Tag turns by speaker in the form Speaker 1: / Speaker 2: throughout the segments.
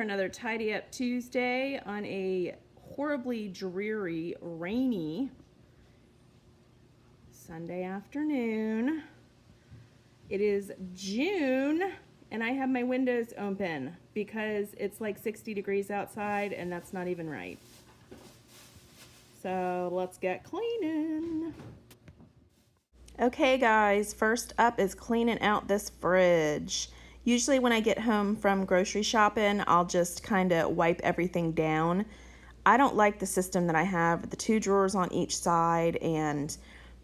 Speaker 1: another Tidy Up Tuesday on a horribly dreary, rainy Sunday afternoon. It is June and I have my windows open because it's like 60 degrees outside and that's not even right. So let's get cleaning. Okay guys, first up is cleaning out this fridge. Usually when I get home from grocery shopping, I'll just kind of wipe everything down. I don't like the system that I have, the 2 drawers on each side, and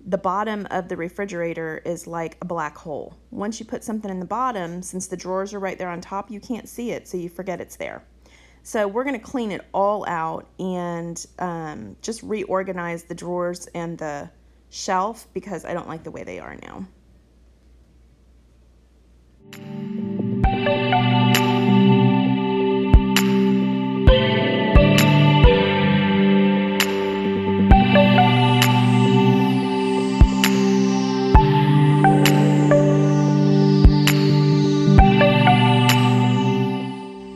Speaker 1: the bottom of the refrigerator is like a black hole. Once you put something in the bottom, since the drawers are right there on top, you can't see it, so you forget it's there. So we're going to clean it all out and just reorganize the drawers and the shelf because I don't like the way they are now.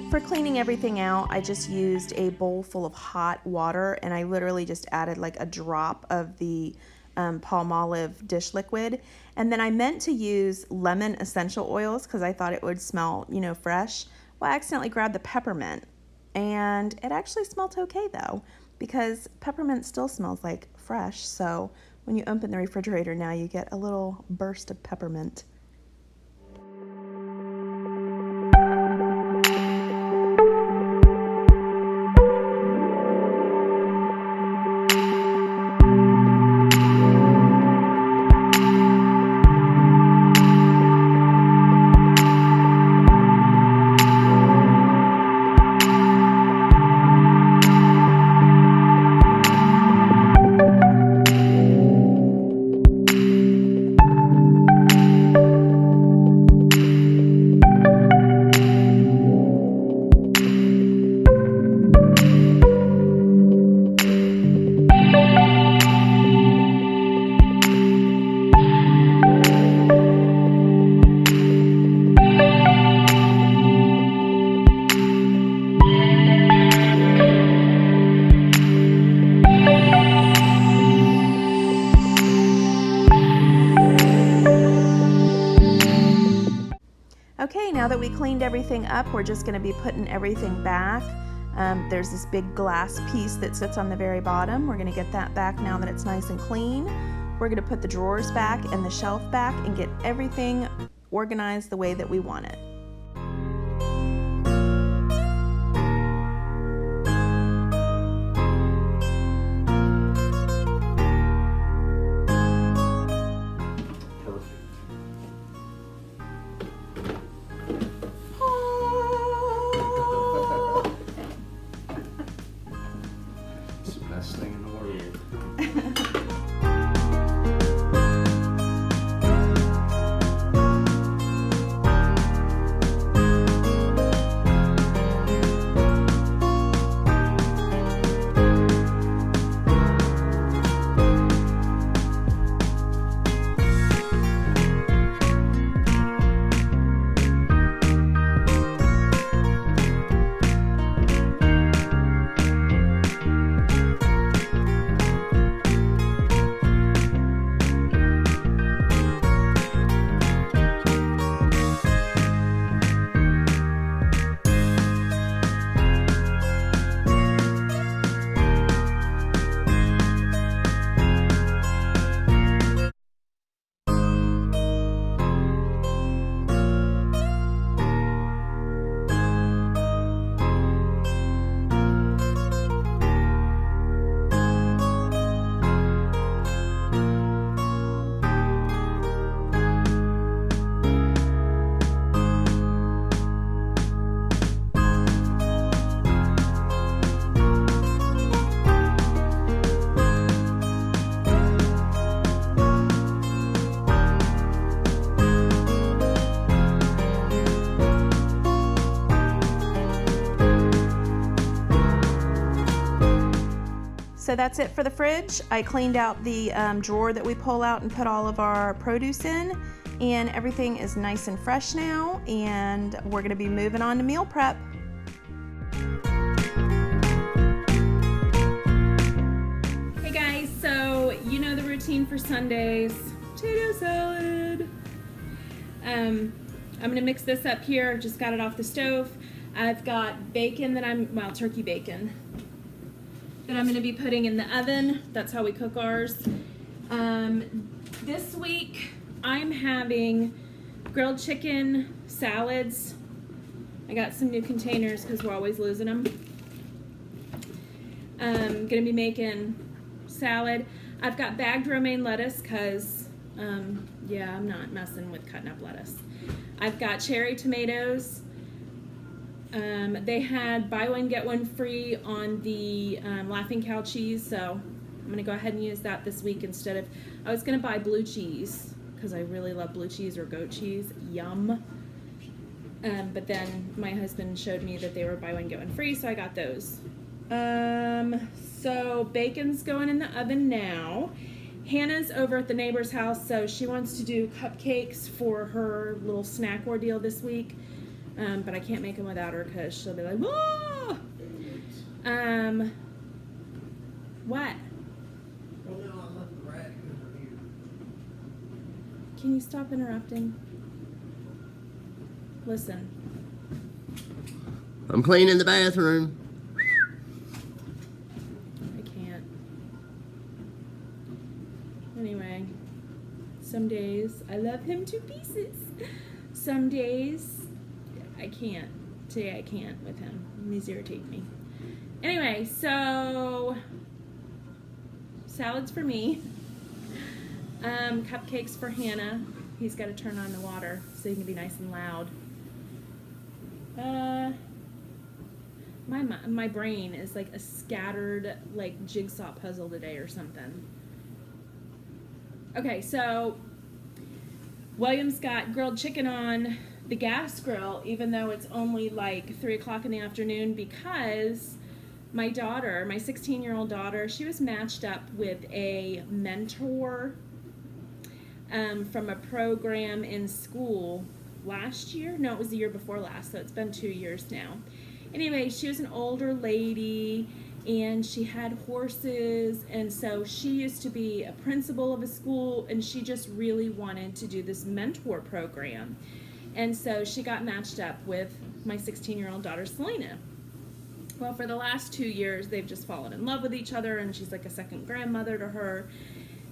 Speaker 1: For cleaning everything out, I just used a bowl full of hot water and I literally just added like a drop of the Palmolive dish liquid, and then I meant to use lemon essential oils because I thought it would smell, fresh. Well, I accidentally grabbed the peppermint and it actually smelled okay though, because peppermint still smells like fresh. So when you open the refrigerator now, you get a little burst of peppermint. Okay, now that we cleaned everything up, we're just going to be putting everything back. There's this big glass piece that sits on the very bottom. We're going to get that back now that it's nice and clean. We're going to put the drawers back and the shelf back and get everything organized the way that we want it.
Speaker 2: Best thing in the world.
Speaker 1: So that's it for the fridge. I cleaned out the drawer that we pull out and put all of our produce in, and everything is nice and fresh now, and we're gonna be moving on to meal prep. know the routine for Sundays. Potato salad. I'm gonna mix this up here. Just got it off the stove. I've got bacon that turkey bacon that I'm gonna be putting in the oven. That's how we cook ours. This week I'm having grilled chicken salads. I got some new containers because we're always losing them. I'm gonna be making salad. I've got bagged romaine lettuce because, yeah, I'm not messing with cutting up lettuce. I've got cherry tomatoes. They had buy one get one free on the Laughing Cow cheese, so I'm gonna go ahead and use that this week instead of, I was gonna buy blue cheese because I really love blue cheese or goat cheese, yum. But then my husband showed me that they were buy one get one free, so I got those. So bacon's going in the oven now. Hannah's over at the neighbor's house, so she wants to do cupcakes for her little snack ordeal this week. But I can't make them without her because she'll be like, whoa! What? Can you stop interrupting? Listen.
Speaker 3: I'm cleaning the bathroom.
Speaker 1: I can't. Anyway, some days I love him to pieces. Some days I can't. Today I can't with him. He's irritating me. Anyway, so salads for me. Cupcakes for Hannah. He's got to turn on the water so he can be nice and loud. My brain is like a scattered like jigsaw puzzle today or something. Okay, so William's got grilled chicken on the gas grill, even though it's only like 3 o'clock in the afternoon, because my daughter, my 16-year-old daughter, she was matched up with a mentor from a program in school last year. No, it was the year before last, so it's been 2 years now. Anyway, she was an older lady and she had horses, and so she used to be a principal of a school, and she just really wanted to do this mentor program. And so she got matched up with my 16-year-old daughter, Selena. Well, for the last 2 years, they've just fallen in love with each other, and she's like a second grandmother to her.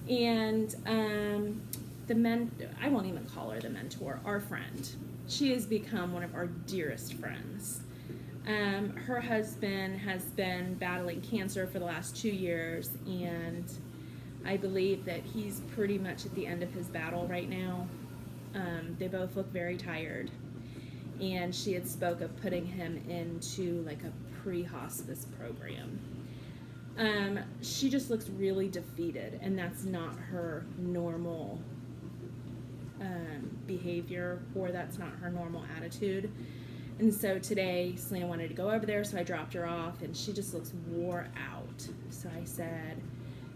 Speaker 1: And I won't even call her the mentor, our friend. She has become one of our dearest friends. Her husband has been battling cancer for the last 2 years, and I believe that he's pretty much at the end of his battle right now. They both look very tired, and she had spoke of putting him into like a pre-hospice program. She just looks really defeated, and that's not her normal behavior, or that's not her normal attitude. And so today Selena wanted to go over there, so I dropped her off, and she just looks wore out. So I said,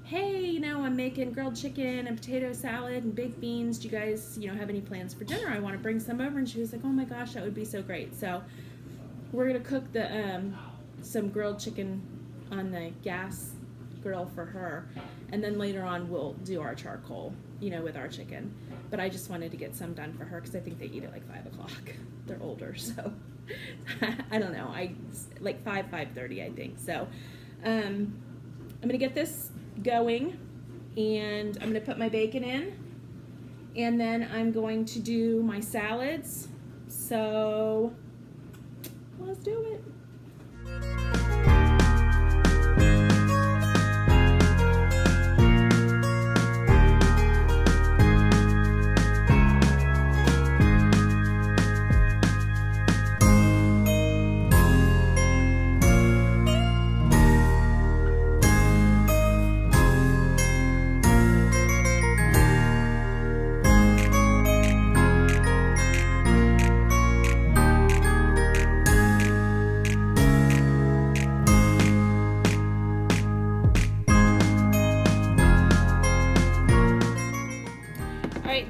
Speaker 1: hey, I'm making grilled chicken and potato salad and baked beans. Do you guys, have any plans for dinner? I want to bring some over. And she was like, oh my gosh, that would be so great. So we're going to cook some grilled chicken on the gas grill for her. And then later on we'll do our charcoal, with our chicken. But I just wanted to get some done for her because I think they eat at like 5 o'clock. They're older, so I don't know. Like 5:30, I think. So I'm going to get this going, and I'm going to put my bacon in, and then I'm going to do my salads. So let's do it.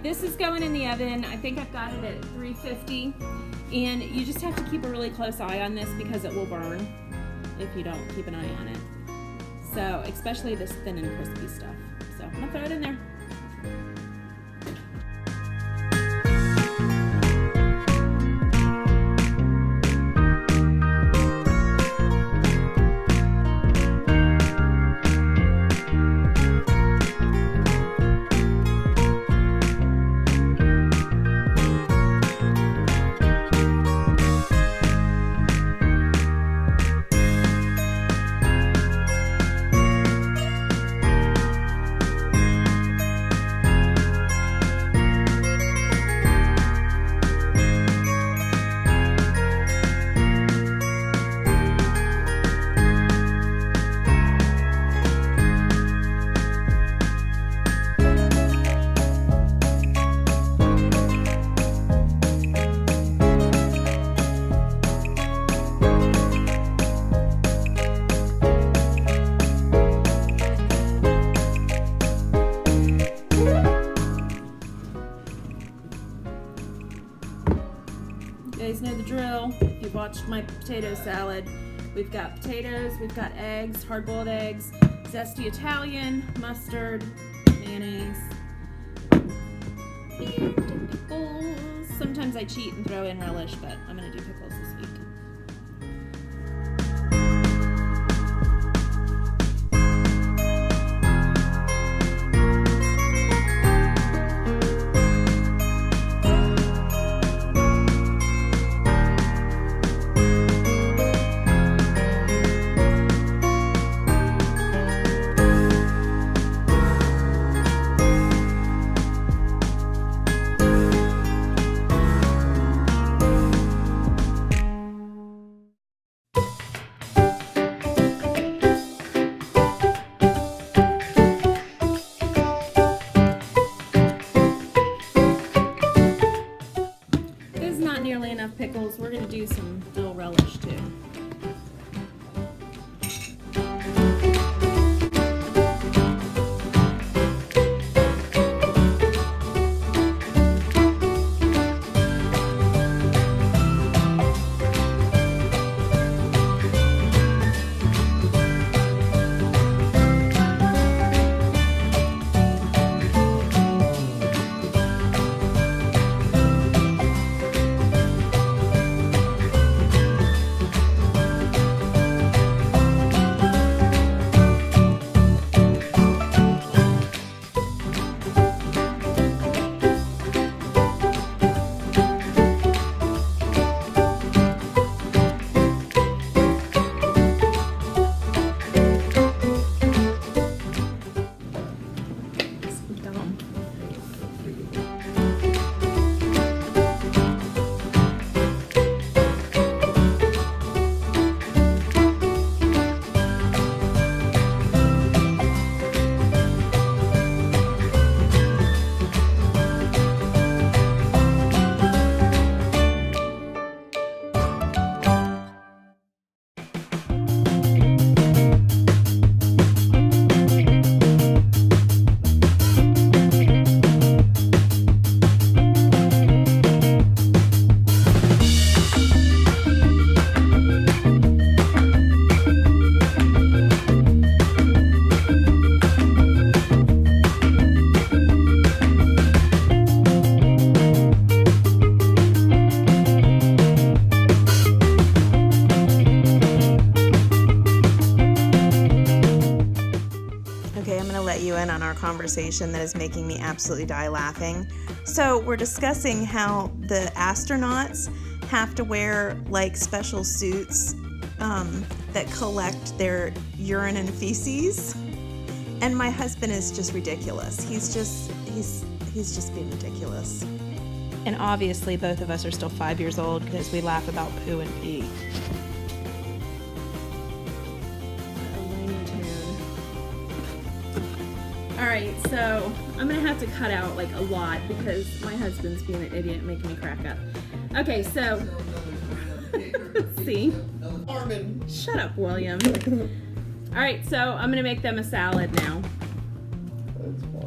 Speaker 1: This is going in the oven. I think I've got it at 350, and you just have to keep a really close eye on this because it will burn if you don't keep an eye on it. So especially this thin and crispy stuff. So So I'm gonna throw it in there. You guys know the drill. If you've watched my potato salad, we've got potatoes, we've got eggs, hard-boiled eggs, zesty Italian, mustard, mayonnaise, and pickles. Sometimes I cheat and throw in relish, but I'm gonna do pickles this week. Nearly enough pickles. We're going to do some dill relish too. On our conversation that is making me absolutely die laughing. So we're discussing how the astronauts have to wear like special suits that collect their urine and feces, and my husband is just ridiculous. He's just being ridiculous. And obviously both of us are still 5 years old because we laugh about poo and pee. Alright, so I'm gonna have to cut out like a lot because my husband's being an idiot and making me crack up. Okay, so see? Shut up, William. Alright, so I'm gonna make them a salad now.
Speaker 2: That's funny.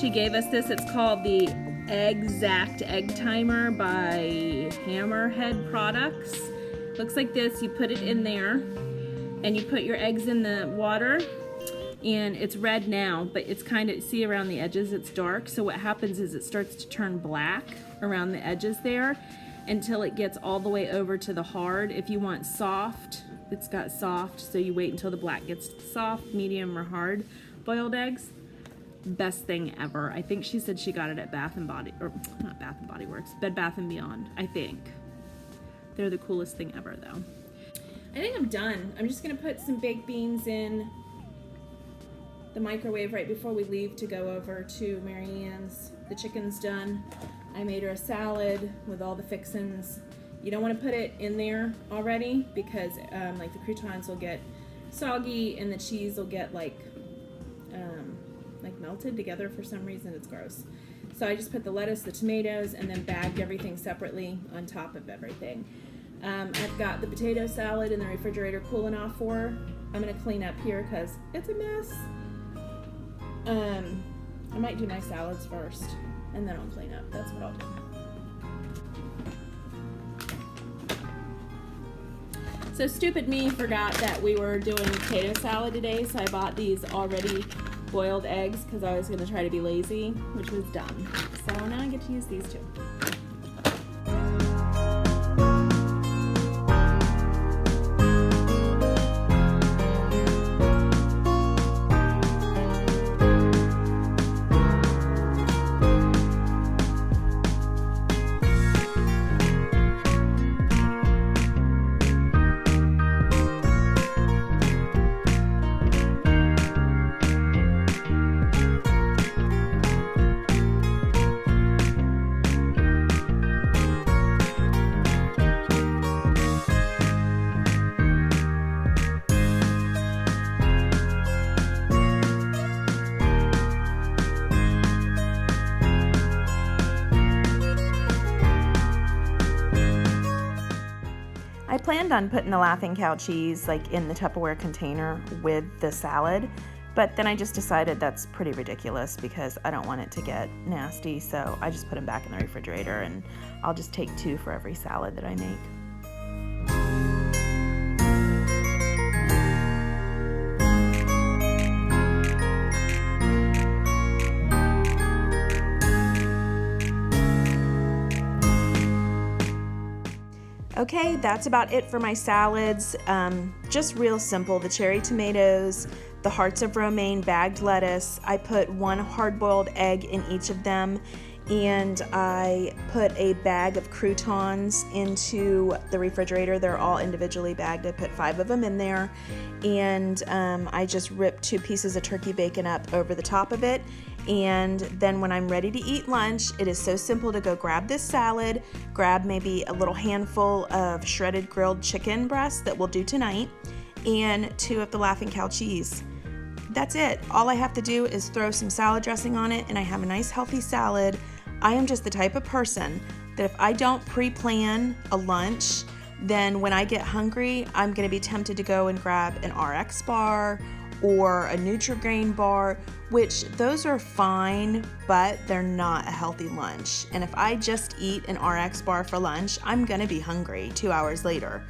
Speaker 1: She gave us this. It's called the Exact Egg Timer by Hammerhead Products. Looks like this. You put it in there and you put your eggs in the water, and it's red now, but it's kind of, see around the edges it's dark. So what happens is it starts to turn black around the edges there until it gets all the way over to the hard. If you want soft, it's got soft, so you wait until the black gets soft, medium, or hard boiled eggs. Best thing ever. I think she said she got it at Bath and Body, or not Bath and Body Works, Bed Bath and Beyond, I think. They're the coolest thing ever though. I think I'm done. I'm just gonna put some baked beans in the microwave right before we leave to go over to Mary Ann's. The chicken's done. I made her a salad with all the fixins. You don't want to put it in there already because like the croutons will get soggy and the cheese will get like melted together for some reason. It's gross. So I just put the lettuce, the tomatoes, and then bagged everything separately on top of everything. I've got the potato salad in the refrigerator cooling off for her. I'm going to clean up here because it's a mess. I might do my salads first and then I'll clean up. That's what I'll do. So stupid me forgot that we were doing potato salad today, so I bought these already boiled eggs because I was going to try to be lazy, which was dumb. So now I get to use these two. I planned on putting the Laughing Cow cheese like in the Tupperware container with the salad, but then I just decided that's pretty ridiculous because I don't want it to get nasty, so I just put them back in the refrigerator and I'll just take 2 for every salad that I make. Okay, that's about it for my salads. Just real simple. The cherry tomatoes, the hearts of romaine bagged lettuce. I put 1 hard-boiled egg in each of them, and I put a bag of croutons into the refrigerator. They're all individually bagged. I put 5 of them in there, and I just ripped 2 pieces of turkey bacon up over the top of it. And then when I'm ready to eat lunch, it is so simple to go grab this salad, grab maybe a little handful of shredded grilled chicken breasts that we'll do tonight, and 2 of the Laughing Cow cheese. That's it. All I have to do is throw some salad dressing on it and I have a nice healthy salad. I am just the type of person that if I don't pre-plan a lunch, then when I get hungry, I'm going to be tempted to go and grab an RX bar or a Nutri-Grain bar, which those are fine, but they're not a healthy lunch. And if I just eat an RX bar for lunch, I'm gonna be hungry 2 hours later.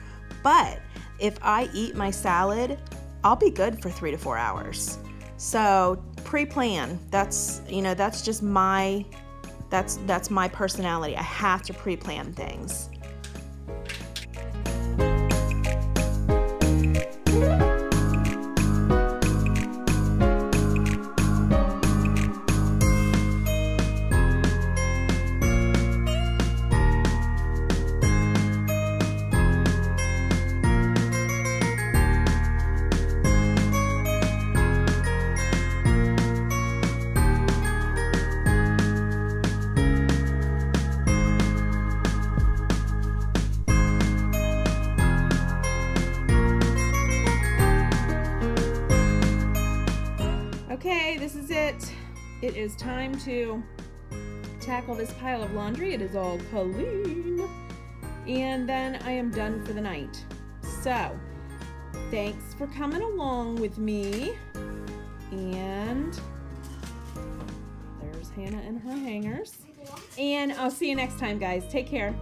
Speaker 1: But if I eat my salad, I'll be good for 3 to 4 hours. So pre-plan, that's just my personality. I have to pre-plan things. Okay, this is it. It is time to tackle this pile of laundry. It is all clean. And then I am done for the night. So, thanks for coming along with me. And there
Speaker 3: There's Hannah and her hangers. And I'll see you next time, guys. Take care.